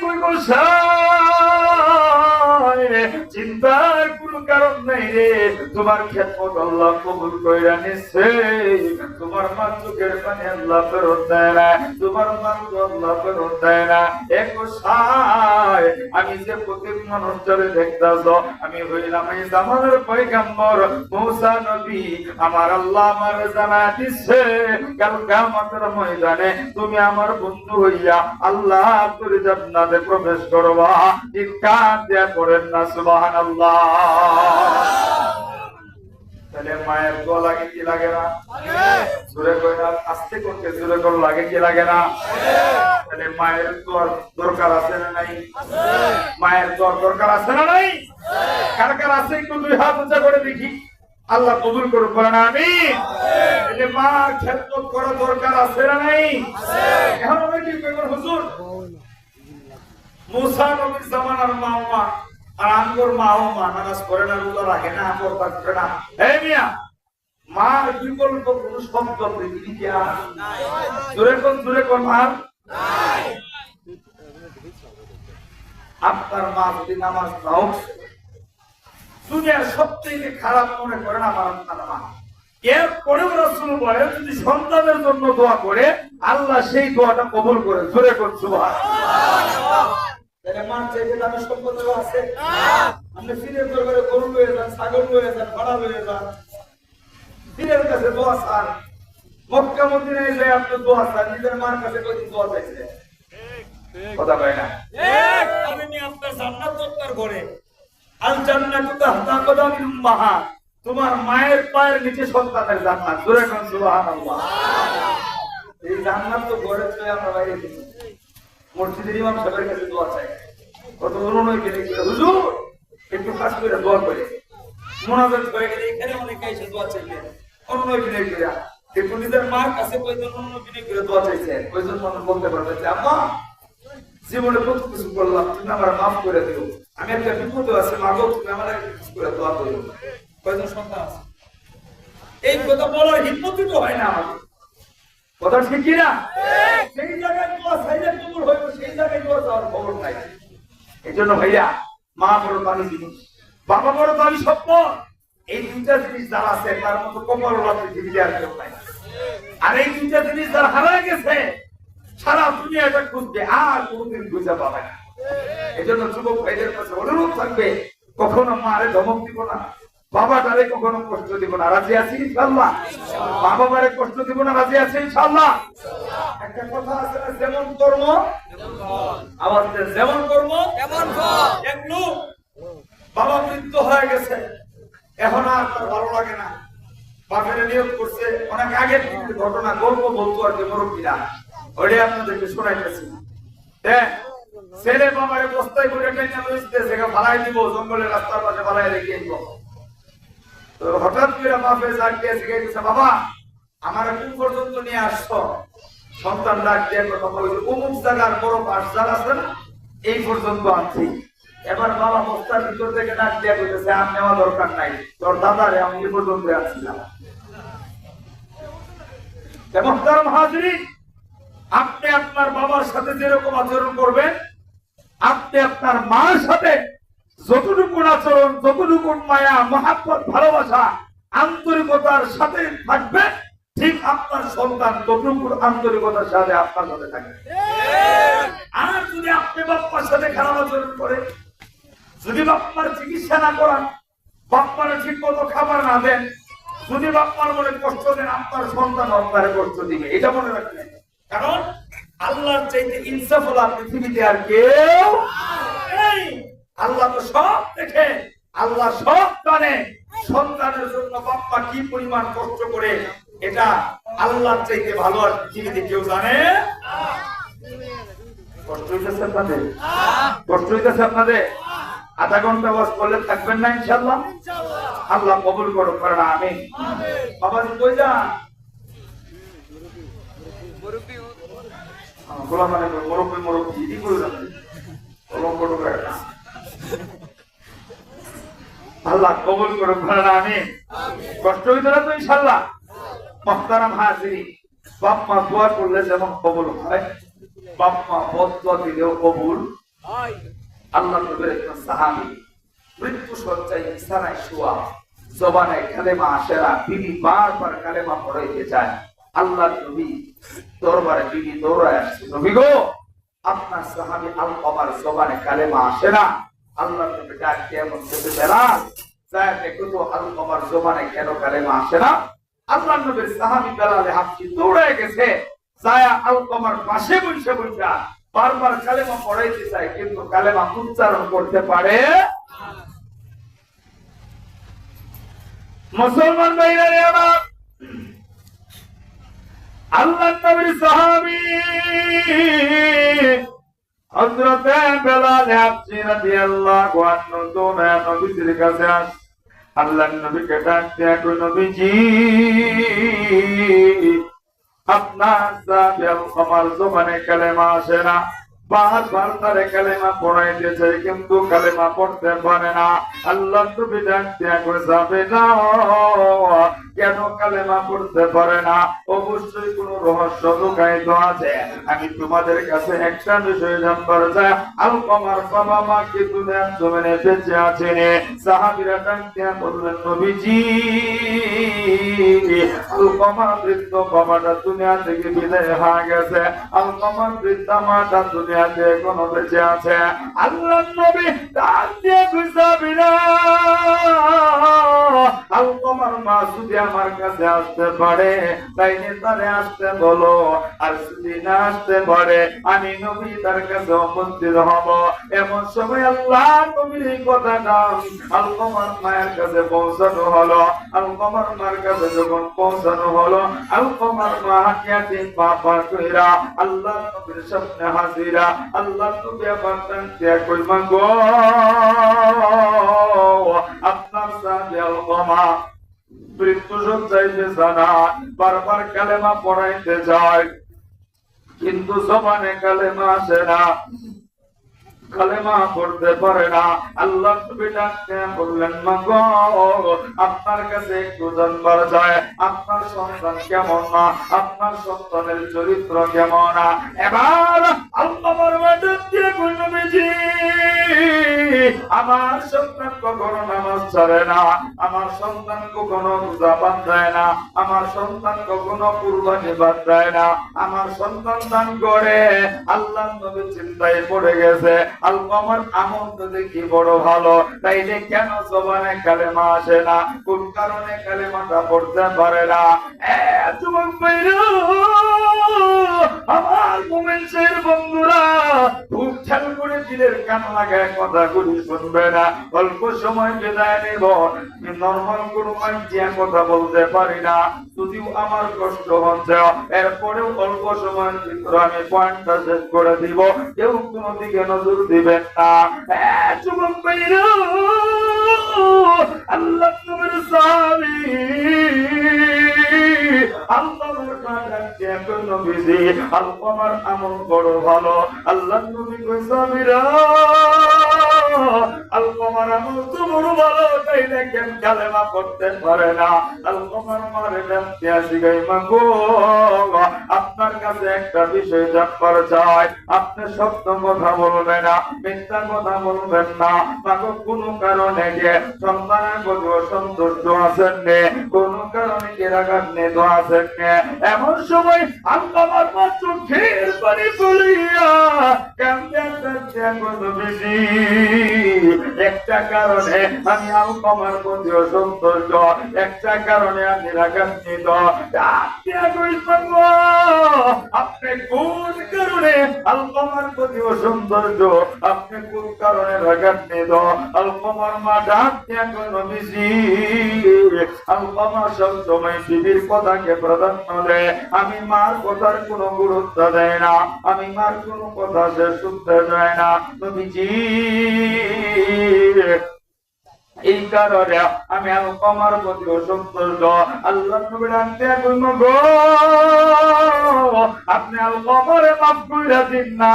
কই গো চিন্তার কোনো কারণ নাই রে, তোমার খেদমত আল্লাহ কবুল কইরা নিছে। তোমার মা চোখের পানি আল্লাহ ফেরত দেয় না, তোমার মা আল্লাহ ফেরত দেয় না। এক সায় আমি যে প্রত্যেক মানুষটারে দেখতাছ, আমি হইলাম এই জামানের পয়গম্বর মুসা নবী। আমার আল্লাহ আমার জানা দিচ্ছে কাল কিয়ামতের ময়দানে তুমি আমার বন্ধু হইয়া আল্লাহ তোরে জান্নাতে প্রবেশ করবা। চিৎকার দিয়া করেন না সুবহানাল্লাহ। তাহলে মায়ের দোয়া লাগে কি লাগে না? জোরে কই না, আস্তে করতে জোরে করে লাগে কি লাগে না? তাহলে মায়ের দোয়ার দরকার আছে না নাই? মায়ের দোয়ার দরকার আছে না নাই? কার কার আছে একটু দুই হাত উঁচা করে দেখি। আল্লাহ কবুল করুক, বলেন আমিন। এই যে মার খেদমত করা দরকার আছে না নাই? এখন আমরা কি করব হুজুর? মুসা নবীর জামানার মা আর আঙ্গুর মাও নামাজ পড়ে না, রোজা রাখে না, পর্দা করে না। এই মিয়া, মার বিকল্প কোন শব্দ পৃথিবীতে নাই। জোরে কোন মার নাই। আপনার মা যদি নামাজ নাও, দুনিয়ার সবথেকে খারাপ মনে করেন আমার আপনার মা। এরপরেও রাসূল বলেন যদি সন্তানের জন্য দোয়া করে আল্লাহ সেই দোয়াটা কবুল করে। জোরে কোন সুবহানাল্লাহ। মার চাইতে দামি সম্পদ আছে? আপনি পীরের দরবারে গরু লয়ে যান, ছাগল লয়ে যান, ঘোড়া লয়ে যান, পীরের কাছে দোয়া চান। মক্কা মদিনায় যায় আপনি দোয়া চান, নিজের মার কাছে কয়দিন দোয়া চাইছে? কথা কয় না? আমি নি আপনার জান্নাত দরকার করে। আল জান্নাতু তাহতা কদামিল উম্মাহাত। তোমার মায়ের পায়ের নিচে সন্তানের জান্নাত। জোরে কোন সুবহানাল্লাহ। এই জান্নাত তো ঘরে চলে আমরা বাইরে দিই। মসজিদের ইমাম সাহেবের কাছে দোয়া চাই, কত অনুনয় গেলে হুজুর একটু কাজ করে দোয়া করে মোনাজাত করে গেলে এখানে অনেকে এসে দোয়া চাইলেন, অনুনয় বিনয় করে একটু নিজের মার কাছে কয়জন অনুনয় বিনয় করে দোয়া চাইছেন। কয়জন মানুষ বলতে পারবে যে আম্মা জীবনে কত কিছু করলাম, তুমি আমার মাফ করে দিও, আমি একটা বিপদে আছি, মা গো তুমি আমার কিছু করে দোয়া করো। কয়জন সন্তান আছে? এই কথা বলার হিম্মতই তো হয় না আমাদের। কথা ঠিক কি না? সেই জায়গায় দোয়া চাইলে কবুল হইবে, সেই জায়গায় দোয়া চাওয়ার খবর নাই। এইজন্য ভাইয়া, মা বড় দামি জিনিস, বাবা বড় দামি সম্পদ। এই দুইটা জিনিস যারা আছে তার মতো কপালওয়ালা পৃথিবীতে আর কেউ নাই। আর এই দুইটা জিনিস যারা হারায় গেছে সারা দুনিয়াটা খুঁজবে, আর কোনোদিন খুঁজে পাবে না। এইজন্য যুবক ভাইদের কাছে অনুরোধ থাকবে, কখনো মারে ধমক দিব না, বাবাটারে কখনো কষ্ট দিব না। রাজি আছি ইনশাআল্লাহ? মা বাবারে কষ্ট দিব না, রাজি আছি ইনশাআল্লাহ? একটা কথা আছে না, যেমন কর্ম আওয়াজ দেন, যেমন কর্ম তেমন ফল। এক লোক বাবা মৃত্যু হয়ে গেছে, এখন আর তার ভালো লাগে না, বাপের নিয়োগ করছে। অনেক আগের ঘটনা, গল্প বলতো আর কি মুরব্বীরা, ওইটাই আপনাদেরকে শোনাইতেছি। হ্যাঁ, ছেলে বাবারে বস্তায় করে টেনে লইতেছে, ফালাই দিব, জঙ্গলের রাস্তার পাশে ফালাই রেখে দিব। তো হঠাৎ করে বাপে জাগিয়ে শিখাইতেছে, বাবা আমার কোন পর্যন্ত নিয়ে আসছো? সন্তান ডাক দিয়ে কথা বলছে, অমুক জায়গার বড় পাঠশালা আছে না, এই পর্যন্ত আনছি। এবার বাবা বস্তার ভিতর থেকে ডাক দিয়ে বলতেছে, আর নেওয়া দরকার নাই, তোর দাদারে আমি এই পর্যন্ত আসছিলাম। মুহতারাম হাজিরিন, আপনি আপনার বাবার সাথে যেরকম আচরণ করবেন, আপনি আপনার মার সাথে যতটুকু আচরণ, যতটুকু মায়া, মহাব্বত, ভালোবাসা, আন্তরিকতার সাথে থাকবে, ঠিক আপনার সন্তান ততটুকু আন্তরিকতার সাথে আপনার সাথে থাকবে। আর যদি আপনি বাপ্পার সাথে খারাপ আচরণ করেন, যদি বাপ্পার চিকিৎসা না করান, বাপ্পার ঠিক মতো খাবার না দেন, যদি বাপ্পার মনে কষ্ট দেন, আপনার সন্তান আপনার কষ্ট দিবে। এটা মনে রাখবেন। কারণ আল্লাহর চাইতে ইনসাফওয়ালা পৃথিবীতে আর কেউ নেই। আল্লাহ তো সব দেখে, আল্লাহ সব জানে। সন্তানের জন্য বাপ্পা কি পরিমাণ কষ্ট করে, এটা আল্লাহর চাইতে ভালো আর পৃথিবীতে কেউ জানে। কষ্ট হইতেছে আপনাদের? কষ্ট হইতেছে আপনাদের? আধা ঘন্টা ওয়াজ করলে থাকবেন না ইনশাআল্লাহ? আল্লাহ কবুল করুক, করেন আমিন। বাবা কই যান? গোলা মানে মুরব্বী কি করে যাবেন? আল্লাহ কবুল করুক, করেন আমিন। কষ্ট হইতে না তো ইনশাআল্লাহ? মুহতারাম হাজিরিন, বাপ মা দোয়া করলে যেমন কবুল হয়, বাপ মা বদদোয়া দিলেও কবুল আল্লাহ নবীর একজন সাহাবী মৃত্যু শয্যায় বিছানায় শোয়া, জবানে কালেমা আসে না, বিবি বারবার কালেমা পড়াইতে চায়। আল্লাহ নবী দরবারে বিবি দৌড়ায় আসছে, নবী গো, আপনার সাহাবী আলকামার জবানে কালেমা আসে না। আল্লাহ নবী ডাক দিয়ে বলতেছে, বেলাল যায় দেখো তো আলকামার জবানে কেন কালেমা আসে না। আল্লাহ নবীর সাহাবী বেলাল হাফসি দৌড়ায় গেছে, যায় আলকামার পাশে বসে বসে বারবার কালেমা পড়াইতে চায়, কিন্তু কালেমা উচ্চারণ করতে পারে। মুসলমান ভাইরা রে আমার, আল্লাহ নবীর সাহাবী হযরত বেলাল হাবশী রাদিয়াল্লাহু আনহু দৌড়ায় নবীর কাছে আসে। আল্লাহ নবীকে ডাক দিয়ে কই, নবীজি আপনার সাহাবী আলকামার জবানে কালেমা আসে না, বারবার তারে কালেমা পড়াইতেছে কিন্তু কালেমা পড়তে পারে না। আল্লাহ নবী ডাক দিয়া কই, যাবে না কেন কালেমা পড়তে পারে না? অবশ্যই কোন রহস্য লুকায়িত আছে। আমি তোমাদের কাছে একটা বিষয় জানবার চাই, আলকামার বাবা মা কি দুনিয়ার জমিনে বেঁচে আছেন? সাহাবীরা ডাক দিয়া বললেন, নবীজি আলকামার বৃদ্ধ বাবাটা দুনিয়া থেকে বিদায় হয়ে গেছে, আলকামার বৃদ্ধা মাটা দুনিয়াতে এখনো বেঁচে আছে। আল্লাহ নবী ডাক দিয়ে বুঝাবি না, আলকামার মা যদি আমার কাছে আসতে পারে তাইলে তারে আসতে বলো, আর যদি না আসতে পারে আমি নবী তার কাছে উপস্থিত হব। এমন সময় আল্লাহ নবীর এই কথাটা আলকামার মায়ের কাছে পৌঁছানো হলো। আলকামার মার কাছে যখন পৌঁছানো হলো, আলকামার মা হাঁটিয়াটি পা পা কইরা আল্লাহ নবীর সামনে হাজিরা। আল্লাহ নবী আবার ডাকতে কই, মা গো আপনার সাথে আলকামা মৃত্যু শয্যায় বিছানা, বারবার কালেমা পড়াইতে যায় কিন্তু জবানে কালেমা আসে না, কালেমা পড়তে পারে না। আল্লাহ নবী ডাকতে বললেন, মা গো আপনার কাছে একটু জানবার চাই আপনার সন্তান কেমন না, আপনার সন্তানের চরিত্র কেমন না। এবার আল্লাহর মাঝে দিয়ে কইল, নবীজি আমার সন্তান কখনো নামাজ ছাড়ে না, আমার সন্তান কখনো রোজা বাদ দেয় না, আমার সন্তান কখনো কুরবানি বাদ দেয় না, আমার সন্তান দান করে। আল্লাহ নবী চিন্তায় পড়ে গেছে, আলকামার আমল তো দেখি বড় ভালো, তাইলে কেন জবানে কালেমা আসে না, কোন কারণে কালেমাটা পড়তে পারে না? যুবক ভাইরা আমার মুমিনের বন্ধুরা, খুব খেয়াল করে দিলের কান লাগায় কথাগুলি শুনবে না। অল্প সময় বিদায় নেব, নরমাল কোন মাইজিয়া কথা বলতে পারি না, যদিও আমার কষ্ট হচ্ছে, এরপরেও অল্প সময়ের ভিতরে আমি পয়েন্টটা শেষ করে দিব, কেউ কোনো দিকে নজর দিবেন না। যুবক ভাইরা আল্লাহ নবীর সাহাবী আলকামার আমল বড় ভালো। আল্লাহ নবী কই, সাহাবীরা আলকামার আমল তো বড় ভালো, তাই দেখেন কালেমা পড়তে পারে না। আলকামার মারে ডাকতে শিখাই, মা গো আপনার কাছে একটা বিষয় জানবার চাই, আপনি সত্য কথা বলবেন না, মিথ্যা কথা বলবেন না। মাগো কোন কারণে যে সন্তানের প্রতি অসন্তুষ্ট আছেন নে, কোন কারণে কেরাগান্বিত আছেন নে। এমন সময় আলকামার মা চোখের পানি ফেলিয়া কাঁদতে কাঁদতে নবীজি একটা কারণে আমি আলকামার প্রতি অসন্তুষ্ট, একটা কারণে আমি রাগান্বিত। আপনি কোন কারণে আলকামার প্রতি অসন্তুষ্ট, আপনি কোন কারণে রাগান্বিত? আলকামার মা ডাক দিয়া কই, নবীজি আলকামা সবসময় বিবির কথাকে প্রাধান্য দেয়, আমি মার কথার কোনো গুরুত্ব দেয় না, আমি মার কোনো কথা সে শুনতে চায় না। নবীজি এই কারণে আমি আলকমার প্রতি অসন্তুষ্ট। আল্লাহ নবী ডাকতে কইল গো আপনি আলকমারে মাফ কইরা দিন না,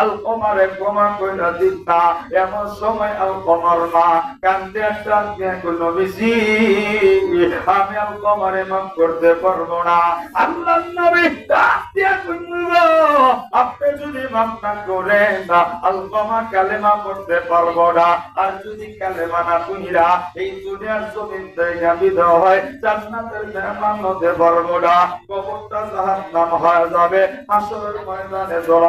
আলকমারে ক্ষমা কইরা দিন না। এমন সময় আলকমার মা কান্দে কান্দে কইল নবীজি আমি আলকমারে মাফ করতে পারবো না। আল্লাহ নবী ডাকতে কইল আপনি যদি মাফ না করেন আলকমা কালেমা পড়তে পারবো না। আর যদি কালেমা না কইরা এই দুনিয়ার জমিন থেকে বিদায় হয় জান্নাতের মেহমান হতে পারবো না। কবরটা জাহান্নাম হয়ে যাবে, হাসরের ময়দানে